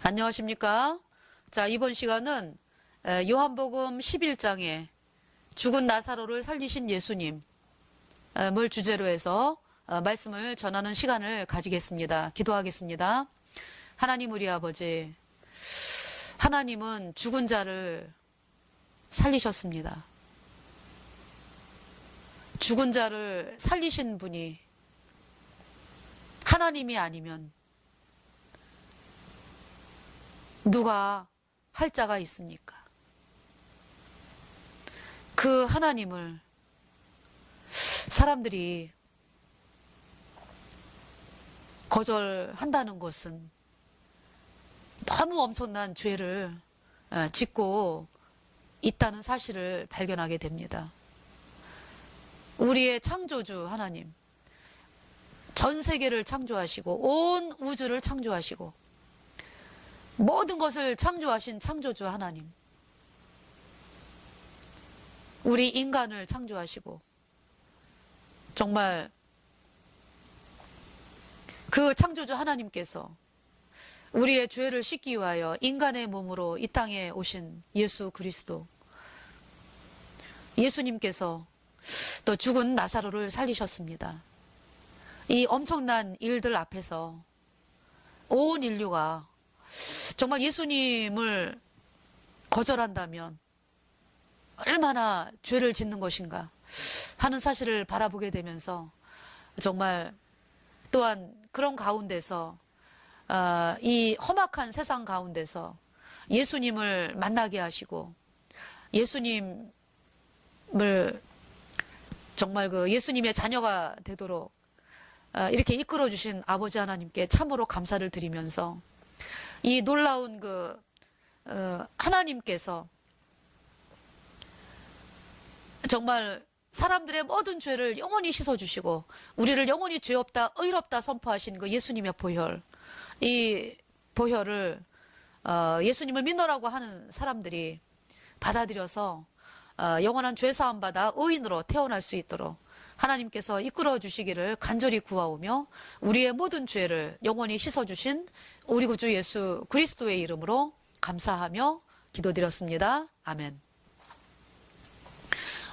안녕하십니까? 자, 이번 시간은 요한복음 11장에 죽은 나사로를 살리신 예수님을 주제로 해서 말씀을 전하는 시간을 가지겠습니다. 기도하겠습니다. 하나님 우리 아버지, 하나님은 죽은 자를 살리셨습니다. 죽은 자를 살리신 분이 하나님이 아니면 누가 할 자가 있습니까? 그 하나님을 사람들이 거절한다는 것은 너무 엄청난 죄를 짓고 있다는 사실을 발견하게 됩니다. 우리의 창조주 하나님, 전 세계를 창조하시고 온 우주를 창조하시고 모든 것을 창조하신 창조주 하나님, 우리 인간을 창조하시고 정말 그 창조주 하나님께서 우리의 죄를 씻기 위하여 인간의 몸으로 이 땅에 오신 예수 그리스도, 예수님께서 또 죽은 나사로를 살리셨습니다. 이 엄청난 일들 앞에서 온 인류가 정말 예수님을 거절한다면 얼마나 죄를 짓는 것인가 하는 사실을 바라보게 되면서 정말 또한 그런 가운데서 이 험악한 세상 가운데서 예수님을 만나게 하시고 예수님을 정말 그 예수님의 자녀가 되도록 이렇게 이끌어 주신 아버지 하나님께 참으로 감사를 드리면서 이 놀라운 그 하나님께서 정말 사람들의 모든 죄를 영원히 씻어주시고 우리를 영원히 죄 없다 의롭다 선포하신 그 예수님의 보혈, 이 보혈을 예수님을 믿노라고 하는 사람들이 받아들여서 영원한 죄사함 받아 의인으로 태어날 수 있도록 하나님께서 이끌어 주시기를 간절히 구하오며 우리의 모든 죄를 영원히 씻어주신 우리 구주 예수 그리스도의 이름으로 감사하며 기도드렸습니다. 아멘.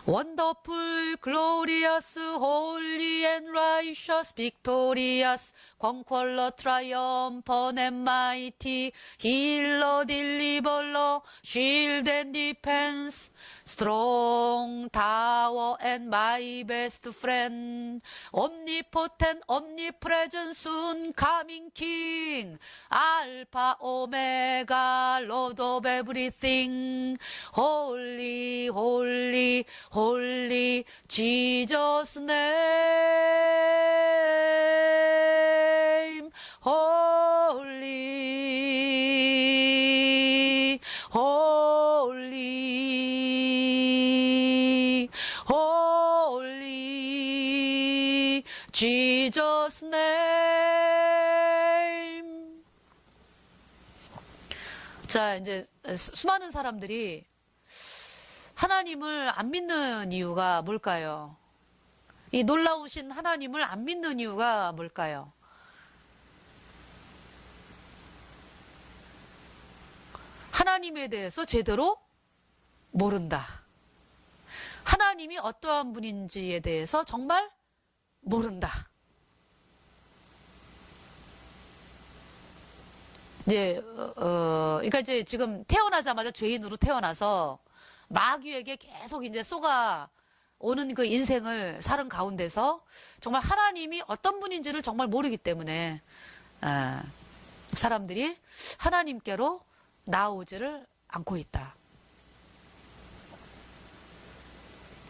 Wonderful, glorious, holy and righteous, victorious, conqueror, triumphant and mighty, healer, deliverer, shield and defense, strong tower and my best friend, omnipotent, omnipresent, soon coming King, Alpha, Omega, Lord of everything, holy, holy, Holy Jesus' name, holy, holy, holy Jesus' name. 자, 이제 수많은 사람들이 하나님을 안 믿는 이유가 뭘까요? 이 놀라우신 하나님을 안 믿는 이유가 뭘까요? 하나님에 대해서 제대로 모른다. 하나님이 어떠한 분인지에 대해서 정말 모른다. 그러니까 이제 지금 태어나자마자 죄인으로 태어나서 마귀에게 계속 이제 쏘가 오는 그 인생을 사는 가운데서 정말 하나님이 어떤 분인지를 정말 모르기 때문에 사람들이 하나님께로 나아오지를 않고 있다.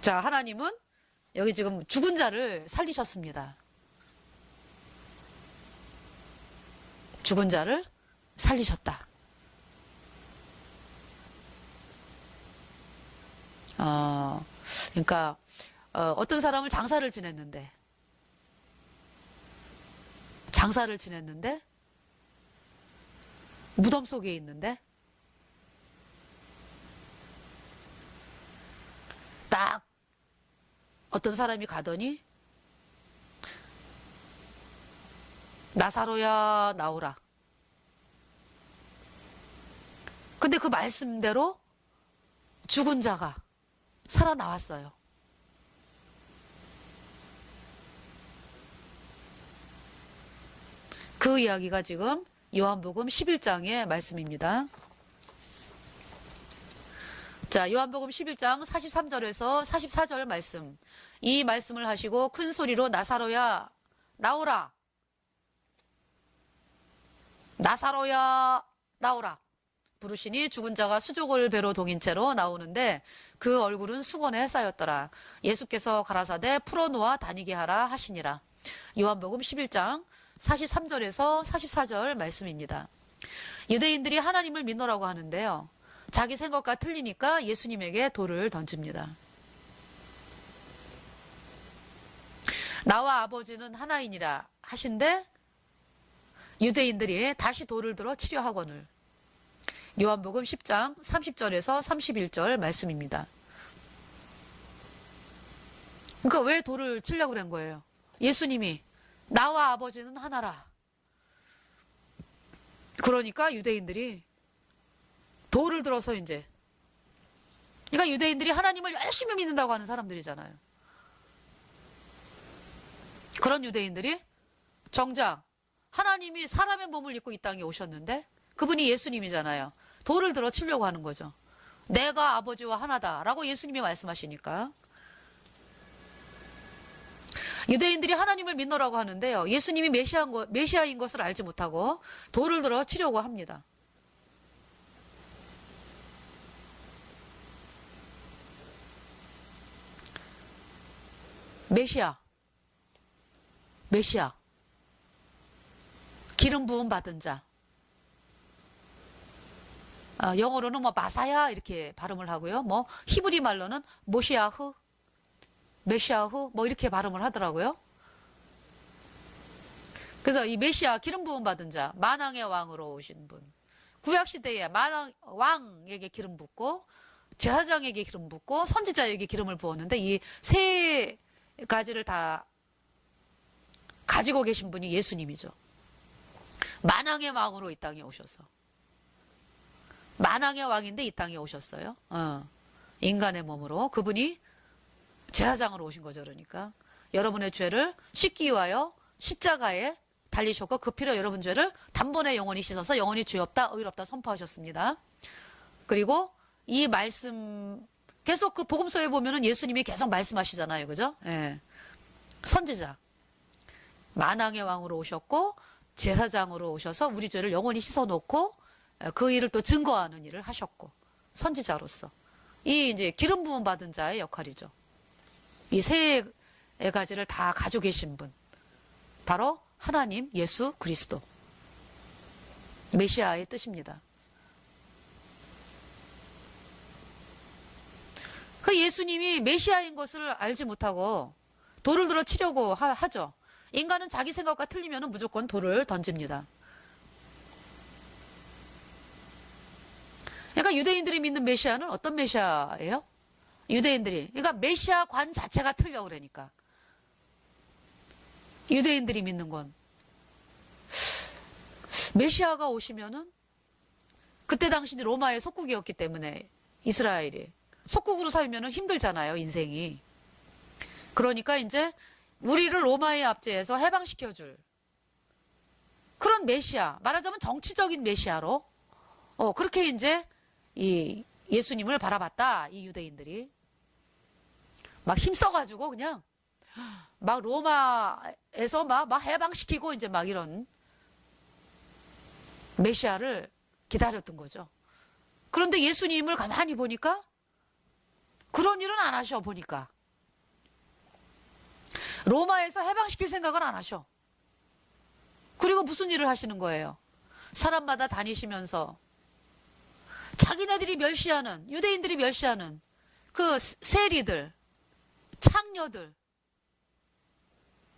자, 하나님은 여기 지금 죽은 자를 살리셨습니다. 죽은 자를 살리셨다. 그러니까 어떤 사람을 장사를 지냈는데 무덤 속에 있는데 딱 어떤 사람이 가더니 나사로야 나오라. 근데 그 말씀대로 죽은 자가 살아나왔어요. 그 이야기가 지금 요한복음 11장의 말씀입니다. 자, 요한복음 11장 43절에서 44절 말씀. 이 말씀을 하시고 큰 소리로 나사로야 나오라. 나사로야 나오라. 부르시니 죽은 자가 수족을 배로 동인 채로 나오는데 그 얼굴은 수건에 쌓였더라. 예수께서 가라사대 풀어놓아 다니게 하라 하시니라. 요한복음 11장 43절에서 44절 말씀입니다. 유대인들이 하나님을 믿노라고 하는데요. 자기 생각과 틀리니까 예수님에게 돌을 던집니다. 나와 아버지는 하나이니라 하신데 유대인들이 다시 돌을 들어 치려 하거늘. 요한복음 10장 30절에서 31절 말씀입니다. 그러니까 왜 돌을 치려고 그런 거예요? 예수님이 나와 아버지는 하나라. 그러니까 유대인들이 돌을 들어서 이제, 그러니까 유대인들이 하나님을 열심히 믿는다고 하는 사람들이잖아요. 그런 유대인들이 정작 하나님이 사람의 몸을 입고 이 땅에 오셨는데 그분이 예수님이잖아요. 돌을 들어 치려고 하는 거죠. 내가 아버지와 하나다라고 예수님이 말씀하시니까. 유대인들이 하나님을 믿노라고 하는데요. 예수님이 메시아인 것을 알지 못하고 돌을 들어 치려고 합니다. 메시아. 기름 부음 받은 자. 영어로는 뭐 마사야 이렇게 발음을 하고요. 뭐 히브리 말로는 모시아흐, 메시아흐 뭐 이렇게 발음을 하더라고요. 그래서 이 메시아 기름 부음 받은 자, 만왕의 왕으로 오신 분. 구약 시대에 왕에게 기름 붓고 제사장에게 기름 붓고 선지자에게 기름을 부었는데 이 세 가지를 다 가지고 계신 분이 예수님이죠. 만왕의 왕으로 이 땅에 오셔서. 만왕의 왕인데 이 땅에 오셨어요. 인간의 몸으로. 그분이 제사장으로 오신 거죠. 그러니까 여러분의 죄를 씻기 위하여 십자가에 달리셨고 그 피로 여러분 죄를 단번에 영원히 씻어서 영원히 죄 없다 의롭다 선포하셨습니다. 그리고 이 말씀 계속 그 복음서에 보면은 예수님이 계속 말씀하시잖아요. 그죠? 예. 선지자. 만왕의 왕으로 오셨고 제사장으로 오셔서 우리 죄를 영원히 씻어놓고 그 일을 또 증거하는 일을 하셨고 선지자로서 이 이제 기름 부음 받은 자의 역할이죠. 이 세 가지를 다 가지고 계신 분 바로 하나님 예수 그리스도 메시아의 뜻입니다. 그 예수님이 메시아인 것을 알지 못하고 돌을 들어 치려고 하죠. 인간은 자기 생각과 틀리면 무조건 돌을 던집니다. 그러니까 유대인들이 믿는 메시아는 어떤 메시아예요? 유대인들이. 그러니까 메시아 관 자체가 틀려 그러니까. 유대인들이 믿는 건 메시아가 오시면은 그때 당시 로마의 속국이었기 때문에 이스라엘이 속국으로 살면은 힘들잖아요, 인생이. 그러니까 이제 우리를 로마에 압제해서 해방시켜줄 그런 메시아, 말하자면 정치적인 메시아로 그렇게 이제 이 예수님을 바라봤다. 이 유대인들이 막 힘써가지고 그냥 막 로마에서 막 해방시키고 이제 막 이런 메시아를 기다렸던 거죠. 그런데 예수님을 가만히 보니까 그런 일은 안 하셔. 보니까 로마에서 해방시킬 생각은 안 하셔. 그리고 무슨 일을 하시는 거예요? 사람마다 다니시면서 자기네들이 멸시하는, 유대인들이 멸시하는 그 세리들, 창녀들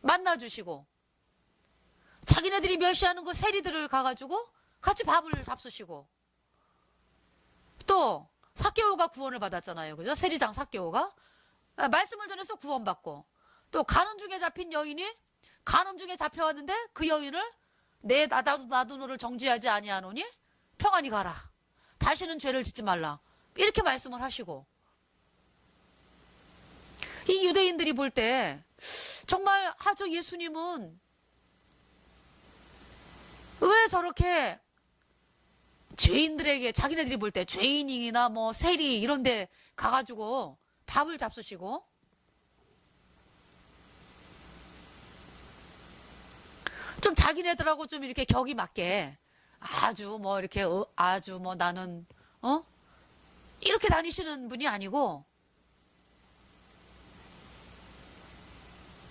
만나주시고 자기네들이 멸시하는 그 세리들을 가가지고 같이 밥을 잡수시고 또 삭개오가 구원을 받았잖아요. 그죠? 세리장 삭개오가 말씀을 전해서 구원받고 또 가늠 중에 잡힌 여인이 가늠 중에 잡혀왔는데 그 여인을 나도 너를 정죄하지 아니하노니 평안히 가라. 다시는 죄를 짓지 말라. 이렇게 말씀을 하시고, 이 유대인들이 볼 때 정말 저 예수님은 왜 저렇게 죄인들에게, 자기네들이 볼 때 죄인이나 뭐 세리 이런 데 가가지고 밥을 잡수시고, 좀 자기네들하고 좀 이렇게 격이 맞게 아주 뭐 이렇게 아주 뭐 나는 이렇게 다니시는 분이 아니고,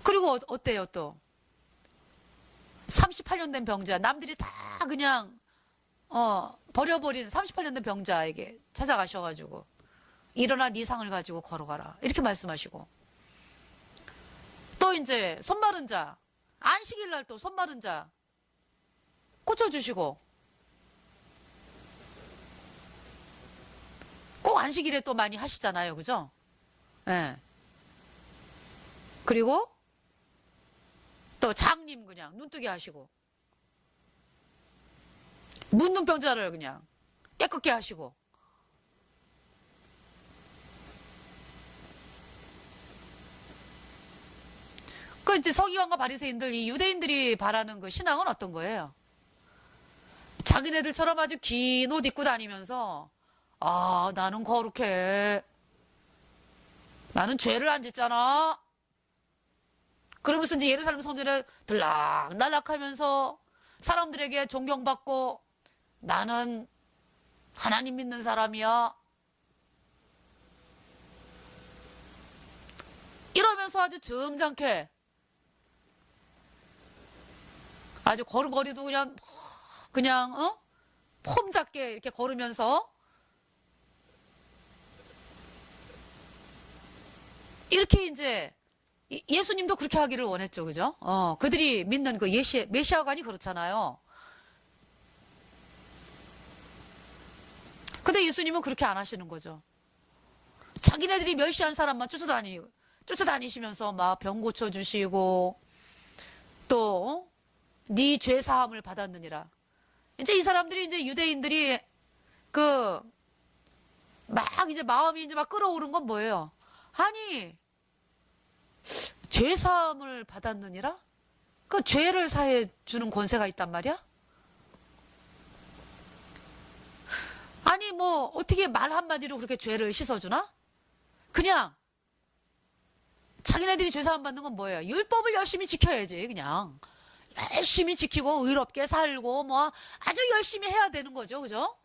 그리고 어때요 또 38년 된 병자, 남들이 다 그냥 버려버린 38년 된 병자에게 찾아가셔가지고 일어나 네 상을 가지고 걸어가라 이렇게 말씀하시고, 또 이제 손 마른 자, 안식일 날 또 손 마른 자 고쳐주시고, 꼭 안식일에 또 많이 하시잖아요, 그죠? 예. 그리고 또 장님 그냥 눈뜨게 하시고, 문둥병자를 그냥 깨끗게 하시고, 그 이제 서기관과 바리새인들, 이 유대인들이 바라는 그 신앙은 어떤 거예요? 자기네들처럼 아주 긴 옷 입고 다니면서 나는 거룩해, 나는 죄를 안 짓잖아, 그러면서 이제 예루살렘 성전에 들락날락하면서 사람들에게 존경받고, 나는 하나님 믿는 사람이야, 이러면서 아주 점잖게 아주 걸음걸이도 그냥 폼 잡게 이렇게 걸으면서 이렇게 이제 예수님도 그렇게 하기를 원했죠, 그죠? 그들이 믿는 그 메시아관이 그렇잖아요. 근데 예수님은 그렇게 안 하시는 거죠. 자기네들이 멸시한 사람만 쫓아다니시면서 막 병 고쳐주시고, 또 네 죄 사함을 받았느니라. 이제 이 사람들이, 이제 유대인들이 막 이제 마음이 이제 막 끌어오른 건 뭐예요? 아니, 죄 사함을 받았느니라? 그 죄를 사해 주는 권세가 있단 말이야? 아니 뭐 어떻게 말 한마디로 그렇게 죄를 씻어주나? 그냥 자기네들이 죄 사함 받는 건 뭐예요? 율법을 열심히 지켜야지. 그냥 열심히 지키고 의롭게 살고 뭐 아주 열심히 해야 되는 거죠, 그죠?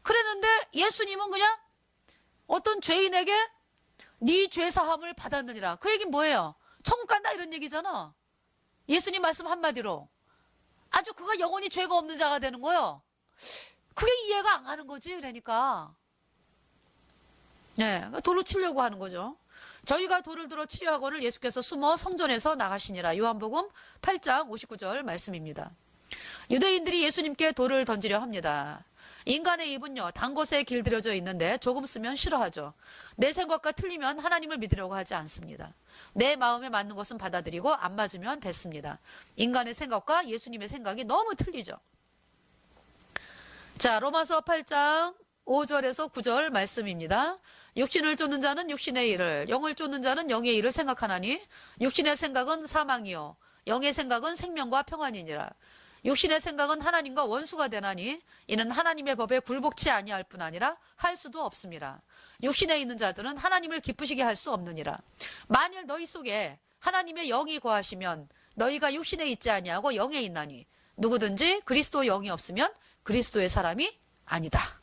그랬는데 예수님은 그냥 어떤 죄인에게 네 죄 사함을 받았느니라. 그 얘기는 뭐예요? 천국 간다 이런 얘기잖아. 예수님 말씀 한마디로 아주 그가 영원히 죄가 없는 자가 되는 거예요. 그게 이해가 안 가는 거지. 그러니까 돌로 치려고 하는 거죠. 저희가 돌을 들어 치려 하거늘 예수께서 숨어 성전에서 나가시니라. 요한복음 8장 59절 말씀입니다. 유대인들이 예수님께 돌을 던지려 합니다. 인간의 입은요, 단 곳에 길들여져 있는데 조금 쓰면 싫어하죠. 내 생각과 틀리면 하나님을 믿으려고 하지 않습니다. 내 마음에 맞는 것은 받아들이고 안 맞으면 뱉습니다. 인간의 생각과 예수님의 생각이 너무 틀리죠. 자, 로마서 8장 5절에서 9절 말씀입니다. 육신을 쫓는 자는 육신의 일을, 영을 쫓는 자는 영의 일을 생각하나니 육신의 생각은 사망이요 영의 생각은 생명과 평안이니라. 육신의 생각은 하나님과 원수가 되나니 이는 하나님의 법에 굴복치 아니할 뿐 아니라 할 수도 없습니다. 육신에 있는 자들은 하나님을 기쁘시게 할 수 없느니라. 만일 너희 속에 하나님의 영이 거하시면 너희가 육신에 있지 아니하고 영에 있나니 누구든지 그리스도 영이 없으면 그리스도의 사람이 아니다.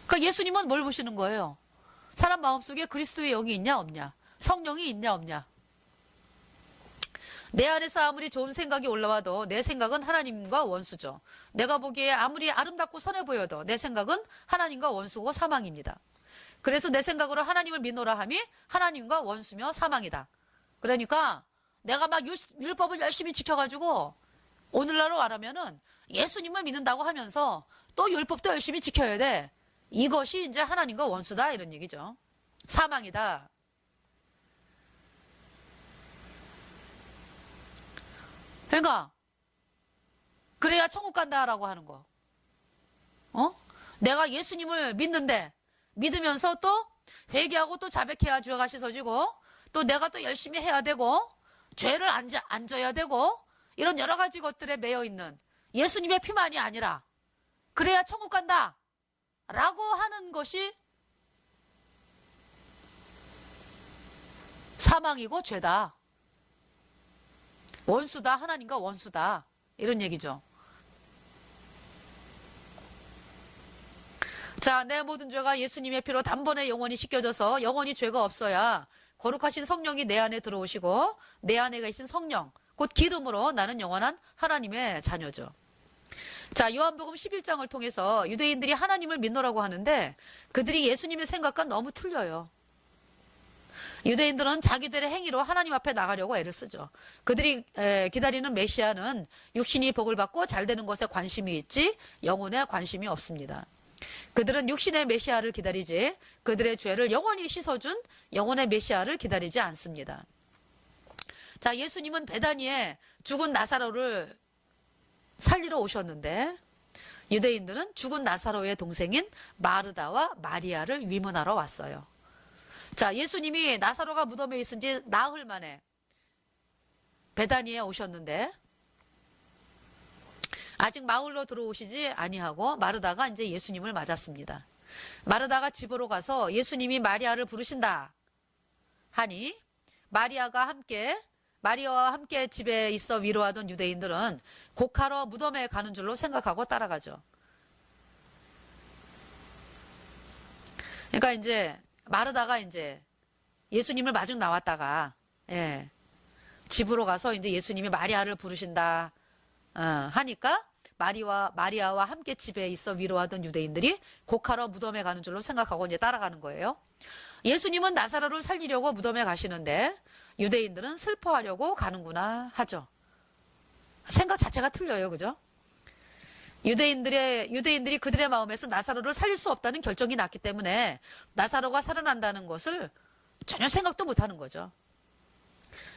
그러니까 예수님은 뭘 보시는 거예요? 사람 마음속에 그리스도의 영이 있냐 없냐, 성령이 있냐 없냐. 내 안에서 아무리 좋은 생각이 올라와도 내 생각은 하나님과 원수죠. 내가 보기에 아무리 아름답고 선해 보여도 내 생각은 하나님과 원수고 사망입니다. 그래서 내 생각으로 하나님을 믿노라 함이 하나님과 원수며 사망이다. 그러니까 내가 막 율법을 열심히 지켜가지고 오늘날로 말하면은 예수님을 믿는다고 하면서 또 율법도 열심히 지켜야 돼. 이것이 이제 하나님과 원수다 이런 얘기죠. 사망이다. 그러니까 그래야 천국 간다라고 하는 거. 내가 예수님을 믿는데 믿으면서 또 회개하고 또 자백해야 죄가 씻어지고 또 내가 또 열심히 해야 되고 죄를 안 져야 되고 이런 여러 가지 것들에 매여 있는 예수님의 피만이 아니라 그래야 천국 간다 라고 하는 것이 사망이고 죄다. 원수다. 하나님과 원수다. 이런 얘기죠. 자, 내 모든 죄가 예수님의 피로 단번에 영원히 씻겨져서 영원히 죄가 없어야 거룩하신 성령이 내 안에 들어오시고 내 안에 계신 성령, 곧 기름으로 나는 영원한 하나님의 자녀죠. 자, 요한복음 11장을 통해서 유대인들이 하나님을 믿노라고 하는데 그들이 예수님의 생각과 너무 틀려요. 유대인들은 자기들의 행위로 하나님 앞에 나가려고 애를 쓰죠. 그들이 기다리는 메시아는 육신이 복을 받고 잘 되는 것에 관심이 있지 영혼에 관심이 없습니다. 그들은 육신의 메시아를 기다리지 그들의 죄를 영원히 씻어준 영혼의 메시아를 기다리지 않습니다. 자, 예수님은 베다니에 죽은 나사로를 살리러 오셨는데 유대인들은 죽은 나사로의 동생인 마르다와 마리아를 위문하러 왔어요. 자, 예수님이 나사로가 무덤에 있은 지 나흘 만에 베다니에 오셨는데 아직 마을로 들어오시지 아니하고 마르다가 이제 예수님을 맞았습니다. 마르다가 집으로 가서 예수님이 마리아를 부르신다 하니 마리아와 함께 집에 있어 위로하던 유대인들은 곡하러 무덤에 가는 줄로 생각하고 따라가죠. 그러니까 이제 마르다가 이제 예수님을 마중 나왔다가 집으로 가서 이제 예수님이 마리아를 부르신다 하니까 마리아와 함께 집에 있어 위로하던 유대인들이 곡하러 무덤에 가는 줄로 생각하고 이제 따라가는 거예요. 예수님은 나사로를 살리려고 무덤에 가시는데 유대인들은 슬퍼하려고 가는구나 하죠. 생각 자체가 틀려요. 그죠? 유대인들이 그들의 마음에서 나사로를 살릴 수 없다는 결정이 났기 때문에 나사로가 살아난다는 것을 전혀 생각도 못하는 거죠.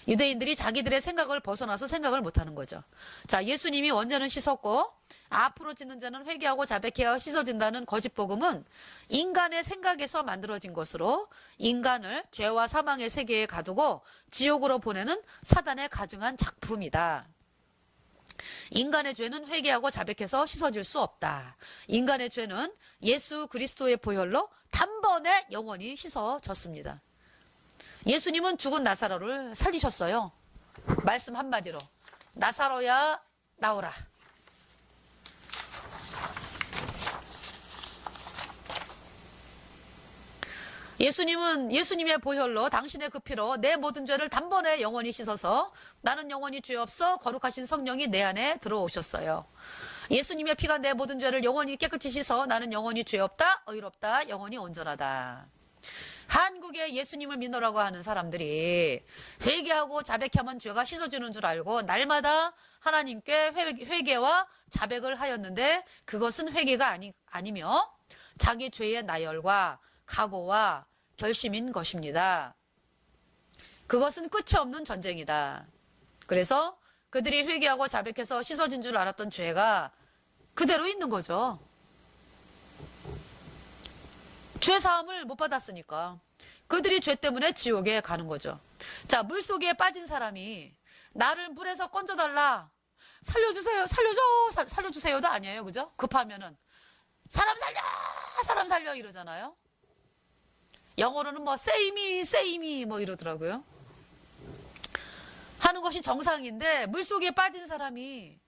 유대인들이 자기들의 생각을 벗어나서 생각을 못하는 거죠. 자, 예수님이 원죄는 씻었고 앞으로 짓는 자는 회개하고 자백해야 씻어진다는 거짓 복음은 인간의 생각에서 만들어진 것으로 인간을 죄와 사망의 세계에 가두고 지옥으로 보내는 사단의 가증한 작품이다. 인간의 죄는 회개하고 자백해서 씻어질 수 없다. 인간의 죄는 예수 그리스도의 보혈로 단번에 영원히 씻어졌습니다. 예수님은 죽은 나사로를 살리셨어요. 말씀 한마디로 나사로야 나오라. 예수님은 예수님의 보혈로 당신의 그 피로 내 모든 죄를 단번에 영원히 씻어서 나는 영원히 죄 없어 거룩하신 성령이 내 안에 들어오셨어요. 예수님의 피가 내 모든 죄를 영원히 깨끗이 씻어 나는 영원히 죄 없다, 의롭다, 영원히 온전하다. 한국에 예수님을 믿으라고 하는 사람들이 회개하고 자백하면 죄가 씻어지는 줄 알고 날마다 하나님께 회개와 자백을 하였는데 그것은 회개가 아니며 자기 죄의 나열과 각오와 결심인 것입니다. 그것은 끝이 없는 전쟁이다. 그래서 그들이 회개하고 자백해서 씻어진 줄 알았던 죄가 그대로 있는 거죠. 죄 사함을 못 받았으니까 그들이 죄 때문에 지옥에 가는 거죠. 자, 물속에 빠진 사람이 나를 물에서 건져달라, 살려주세요, 살려주세요도 아니에요. 그죠? 급하면은 사람 살려 이러잖아요. 영어로는 뭐 save me 뭐 이러더라고요. 하는 것이 정상인데 물속에 빠진 사람이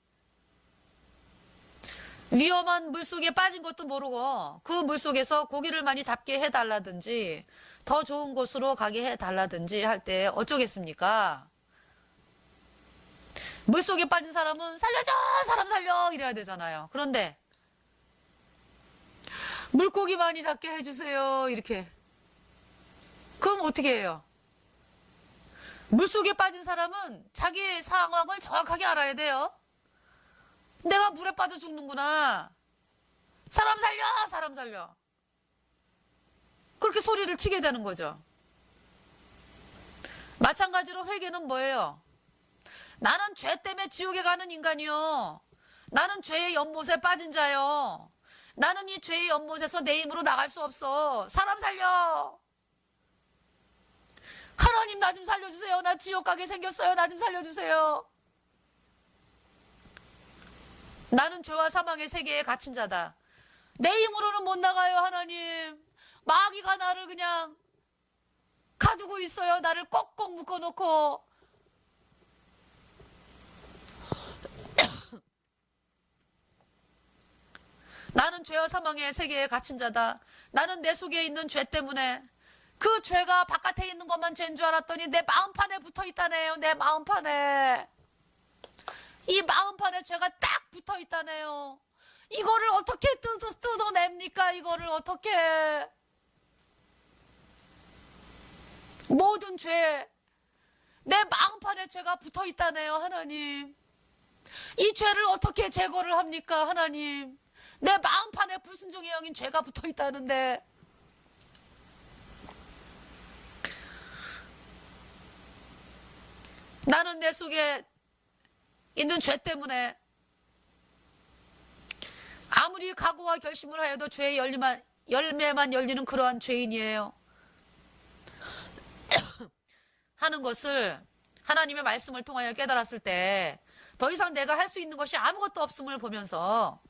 위험한 물속에 빠진 것도 모르고 그 물속에서 고기를 많이 잡게 해달라든지 더 좋은 곳으로 가게 해달라든지 할 때 어쩌겠습니까? 물속에 빠진 사람은 살려줘, 사람 살려 이래야 되잖아요. 그런데 물고기 많이 잡게 해주세요 이렇게 그럼 어떻게 해요? 물속에 빠진 사람은 자기 상황을 정확하게 알아야 돼요. 내가 물에 빠져 죽는구나. 사람 살려, 사람 살려. 그렇게 소리를 치게 되는 거죠. 마찬가지로 회개는 뭐예요? 나는 죄 때문에 지옥에 가는 인간이요. 나는 죄의 연못에 빠진 자요. 나는 이 죄의 연못에서 내 힘으로 나갈 수 없어. 사람 살려. 하나님 나 좀 살려주세요. 나 지옥 가게 생겼어요. 나 좀 살려주세요. 나는 죄와 사망의 세계에 갇힌 자다. 내 힘으로는 못 나가요. 하나님. 마귀가 나를 그냥 가두고 있어요. 나를 꼭꼭 묶어놓고. 나는 죄와 사망의 세계에 갇힌 자다. 나는 내 속에 있는 죄 때문에 그 죄가 바깥에 있는 것만 죄인 줄 알았더니 내 마음판에 붙어 있다네요. 내 마음판에. 이 마음판에 죄가 딱 붙어 있다네요. 이거를 어떻게 뜯어냅니까? 이거를 어떻게. 모든 죄, 내 마음판에 죄가 붙어 있다네요. 하나님. 이 죄를 어떻게 제거를 합니까? 하나님. 내 마음판에 불순종의 영인 죄가 붙어 있다는데. 나는 내 속에 있는 죄 때문에 아무리 각오와 결심을 하여도 죄의 열매만 열리는 그러한 죄인이에요. 하는 것을 하나님의 말씀을 통하여 깨달았을 때 더 이상 내가 할 수 있는 것이 아무것도 없음을 보면서,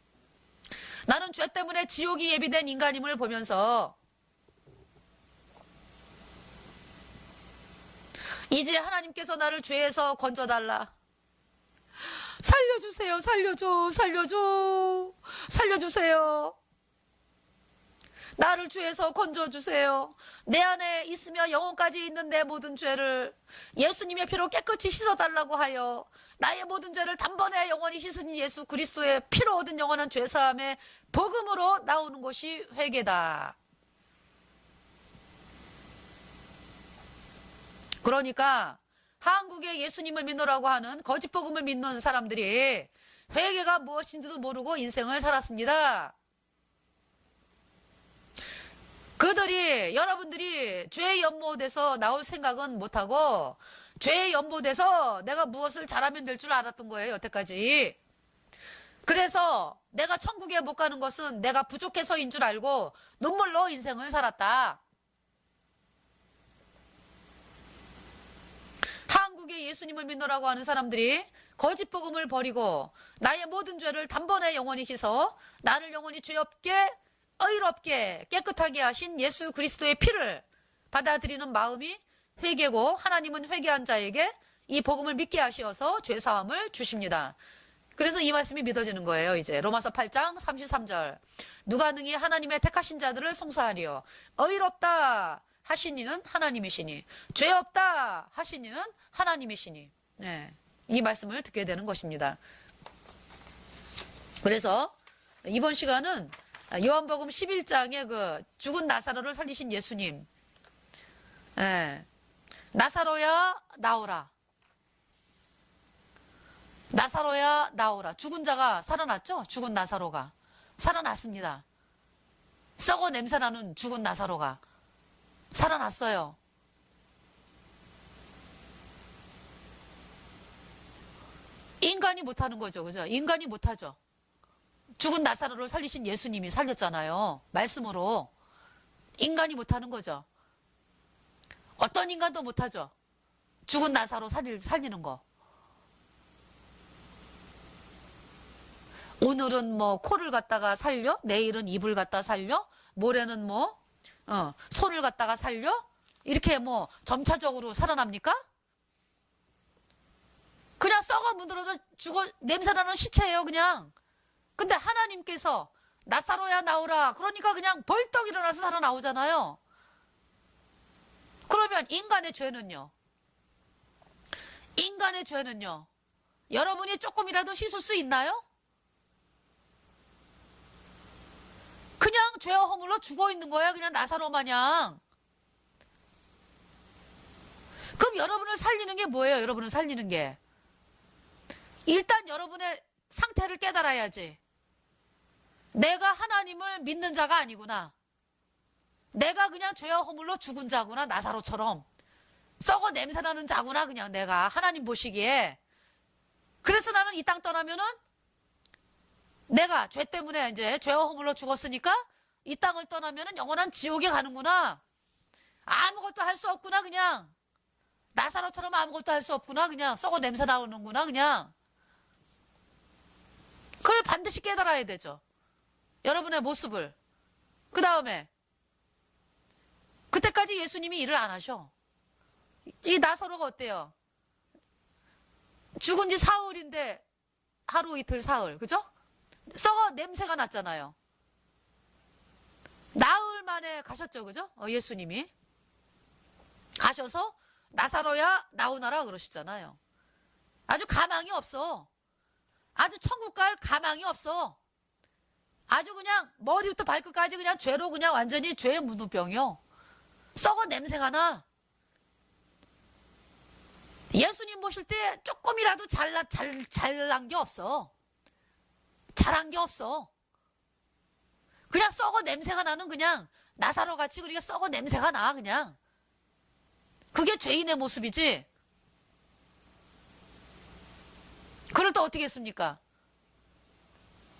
나는 죄 때문에 지옥이 예비된 인간임을 보면서 이제 하나님께서 나를 죄에서 건져달라. 살려주세요. 살려줘. 살려줘. 살려주세요. 나를 죄에서 건져주세요. 내 안에 있으며 영혼까지 있는 내 모든 죄를 예수님의 피로 깨끗이 씻어달라고 하여 나의 모든 죄를 단번에 영원히 씻으신 예수 그리스도의 피로 얻은 영원한 죄사함의 복음으로 나오는 것이 회개다. 그러니까 한국에 예수님을 믿노라고 하는 거짓 복음을 믿는 사람들이 회개가 무엇인지도 모르고 인생을 살았습니다. 그들이, 여러분들이 죄의 연못에서 나올 생각은 못하고 죄의 연못에서 내가 무엇을 잘하면 될 줄 알았던 거예요. 여태까지. 그래서 내가 천국에 못 가는 것은 내가 부족해서인 줄 알고 눈물로 인생을 살았다. 한국에 예수님을 믿노라고 하는 사람들이 거짓 복음을 버리고 나의 모든 죄를 단번에 영원히 씻어 나를 영원히 죄 없게 의롭게 깨끗하게 하신 예수 그리스도의 피를 받아들이는 마음이 회개고, 하나님은 회개한 자에게 이 복음을 믿게 하시어서 죄사함을 주십니다. 그래서 이 말씀이 믿어지는 거예요. 이제 로마서 8장 33절, 누가 능히 하나님의 택하신 자들을 송사하리요. 의롭다 하신 이는 하나님이시니 죄 없다 하신 이는 하나님이시니. 네, 이 말씀을 듣게 되는 것입니다. 그래서 이번 시간은 요한복음 11장에 그 죽은 나사로를 살리신 예수님, 나사로야 나오라. 나사로야 나오라. 죽은 자가 살아났죠? 죽은 나사로가 살아났습니다. 썩어 냄새나는 죽은 나사로가 살아났어요. 인간이 못하는 거죠. 그죠? 인간이 못하죠. 죽은 나사로를 살리신 예수님이 살렸잖아요. 말씀으로. 인간이 못하는 거죠. 어떤 인간도 못하죠. 죽은 나사로 살리는 거. 오늘은 뭐 코를 갖다가 살려? 내일은 입을 갖다 살려? 모레는 뭐 손을 갖다가 살려? 이렇게 뭐 점차적으로 살아납니까? 그냥 썩어 문드러져 죽어 냄새나는 시체예요. 그냥. 근데 하나님께서 나사로야 나오라. 그러니까 그냥 벌떡 일어나서 살아나오잖아요. 그러면 인간의 죄는요? 인간의 죄는요? 여러분이 조금이라도 씻을 수 있나요? 그냥 죄와 허물로 죽어 있는 거예요. 그냥 나사로 마냥. 그럼 여러분을 살리는 게 뭐예요? 여러분을 살리는 게. 일단 여러분의 상태를 깨달아야지. 내가 하나님을 믿는 자가 아니구나. 내가 그냥 죄와 허물로 죽은 자구나. 나사로처럼 썩어 냄새나는 자구나. 그냥 내가 하나님 보시기에. 그래서 나는 이 땅 떠나면은 내가 죄 때문에 이제 죄와 허물로 죽었으니까 이 땅을 떠나면 영원한 지옥에 가는구나. 아무것도 할 수 없구나. 그냥 나사로처럼 아무것도 할 수 없구나. 그냥 썩어 냄새 나오는구나. 그냥 그걸 반드시 깨달아야 되죠. 여러분의 모습을. 그 다음에 그때까지 예수님이 일을 안 하셔. 이 나사로가 어때요? 죽은 지 사흘인데 하루 이틀 사흘, 그죠? 썩어 냄새가 났잖아요. 나흘 만에 가셨죠, 그죠? 예수님이 가셔서 나사로야 나오너라 그러시잖아요. 아주 가망이 없어. 아주 천국 갈 가망이 없어. 아주 그냥 머리부터 발끝까지 그냥 죄로 그냥 완전히 죄의 무누병이요. 썩어 냄새가 나. 예수님 보실 때 조금이라도 잘난 게 없어. 잘한 게 없어. 그냥 썩어 냄새가 나는 그냥 나사로 같이 그렇게 썩어 냄새가 나 그냥. 그게 죄인의 모습이지. 그럴 때 어떻게 했습니까?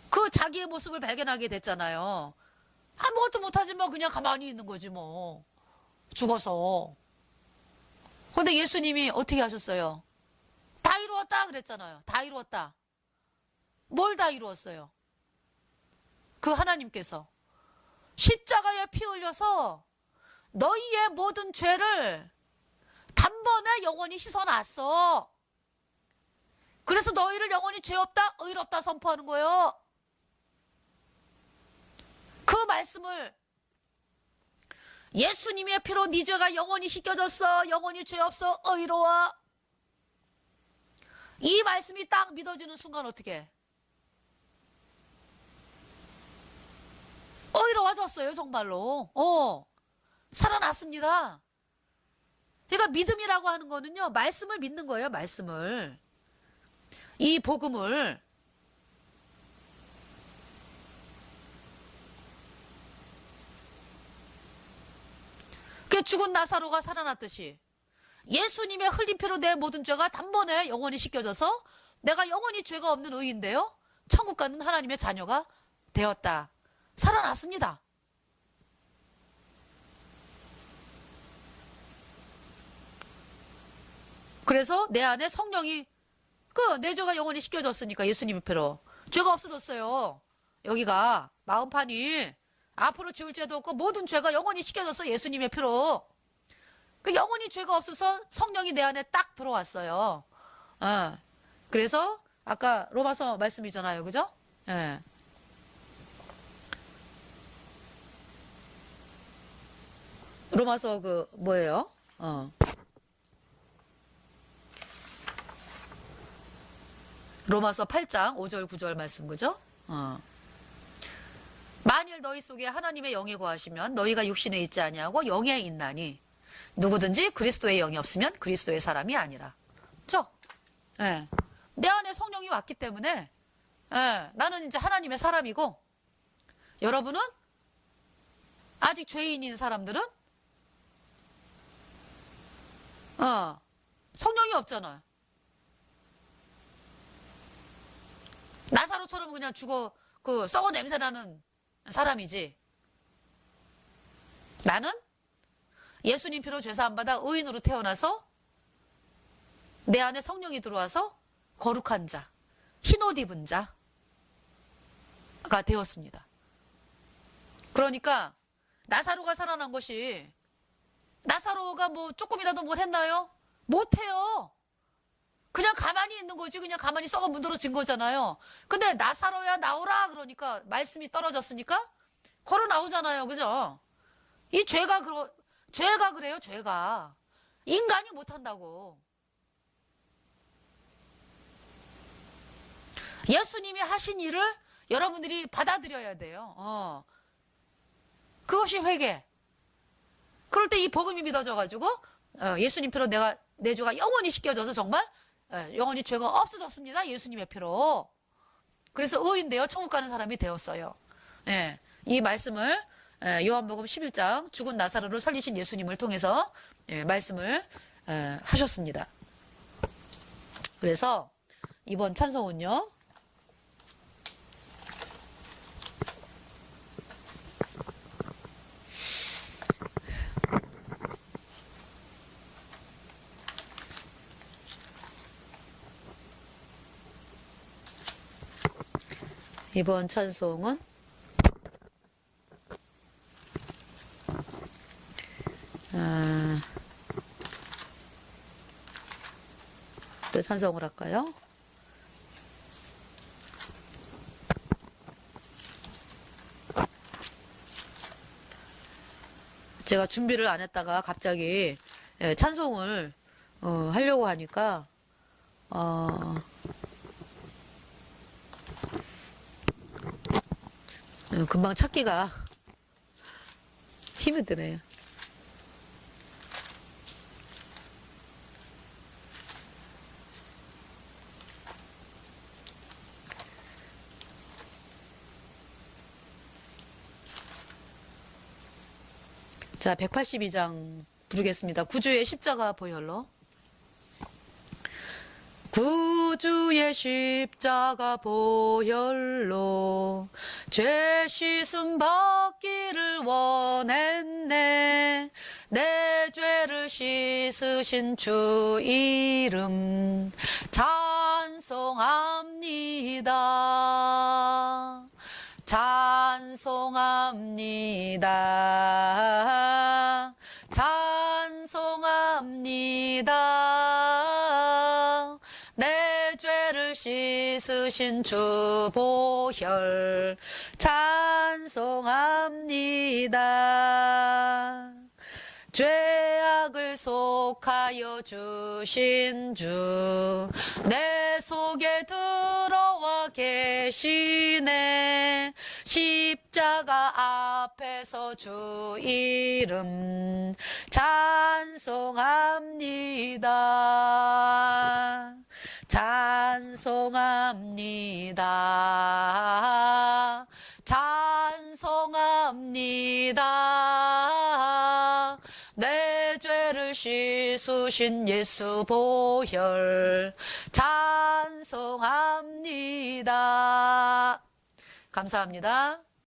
그 자기의 모습을 발견하게 됐잖아요. 아무것도 못하지 뭐 그냥 가만히 있는 거지 뭐. 죽어서. 근데 예수님이 어떻게 하셨어요? 다 이루었다 그랬잖아요. 다 이루었다. 뭘 다 이루었어요? 그 하나님께서 십자가에 피 흘려서 너희의 모든 죄를 단번에 영원히 씻어놨어. 그래서 너희를 영원히 죄 없다, 의롭다 선포하는 거예요. 그 말씀을 예수님의 피로 네 죄가 영원히 씻겨졌어. 영원히 죄 없어. 의로워. 이 말씀이 딱 믿어지는 순간 어떻게 해? 의로워졌어요 정말로. 살아났습니다. 그러니까 믿음이라고 하는 거는요. 말씀을 믿는 거예요. 말씀을. 이 복음을. 그 죽은 나사로가 살아났듯이 예수님의 흘린 피로 내 모든 죄가 단번에 영원히 씻겨져서 내가 영원히 죄가 없는 의인데요. 천국 가는 하나님의 자녀가 되었다. 살아났습니다. 그래서 내 안에 성령이 내 죄가 영원히 씻겨졌으니까 예수님의 피로 죄가 없어졌어요. 여기가 마음판이 앞으로 지을 죄도 없고 모든 죄가 영원히 씻겨졌어. 예수님의 피로. 그 영원히 죄가 없어서 성령이 내 안에 딱 들어왔어요. 그래서 아까 로마서 말씀이잖아요. 그죠? 예. 로마서 뭐예요? 로마서 8장 5절 9절 말씀 그죠? 만일 너희 속에 하나님의 영이 거하시면 너희가 육신에 있지 아니하고 영에 있나니 누구든지 그리스도의 영이 없으면 그리스도의 사람이 아니라. 그렇죠? 예. 내 안에 성령이 왔기 때문에 나는 이제 하나님의 사람이고 여러분은 아직 죄인인 사람들은 성령이 없잖아요. 나사로처럼 그냥 죽어 썩어 냄새나는 사람이지. 나는 예수님 피로 죄사함 받아 의인으로 태어나서 내 안에 성령이 들어와서 거룩한 자, 흰옷 입은 자가 되었습니다. 그러니까 나사로가 살아난 것이 나사로가 뭐 조금이라도 뭘 했나요? 못해요. 그냥 가만히 있는 거지. 그냥 가만히 썩어 문드러진 거잖아요. 근데 나사로야 나오라 그러니까 말씀이 떨어졌으니까 걸어 나오잖아요. 그죠? 이 죄가 그래요. 죄가. 인간이 못한다고. 예수님이 하신 일을 여러분들이 받아들여야 돼요. 그것이 회개. 그럴 때 이 복음이 믿어져가지고 예수님 피로 내 죄가 영원히 씻겨져서 정말 영원히 죄가 없어졌습니다. 예수님의 피로. 그래서 의인되어 천국 가는 사람이 되었어요. 이 말씀을 요한복음 11장 죽은 나사로를 살리신 예수님을 통해서 말씀을 하셨습니다. 그래서 이번 찬송은요. 이번 찬송은 또 찬송을 할까요? 제가 준비를 안 했다가 갑자기 찬송을 하려고 하니까 금방 찾기가 힘이 드네요. 자, 182장 부르겠습니다. 구주의 십자가 보혈로. 구주의 십자가 보혈로 죄 씻음 받기를 원했네. 내 죄를 씻으신 주 이름 찬송합니다. 찬송합니다. 찬송합니다. 내 죄를 씻으신 주 보혈 찬송합니다. 죄악을 속하여 주신 주 내 속에 들어와 계시네. 십자가 앞에서 주 이름 찬송합니다. 찬송합니다. 찬송합니다. 내 죄를 씻으신 예수 보혈 찬송합니다. 감사합니다.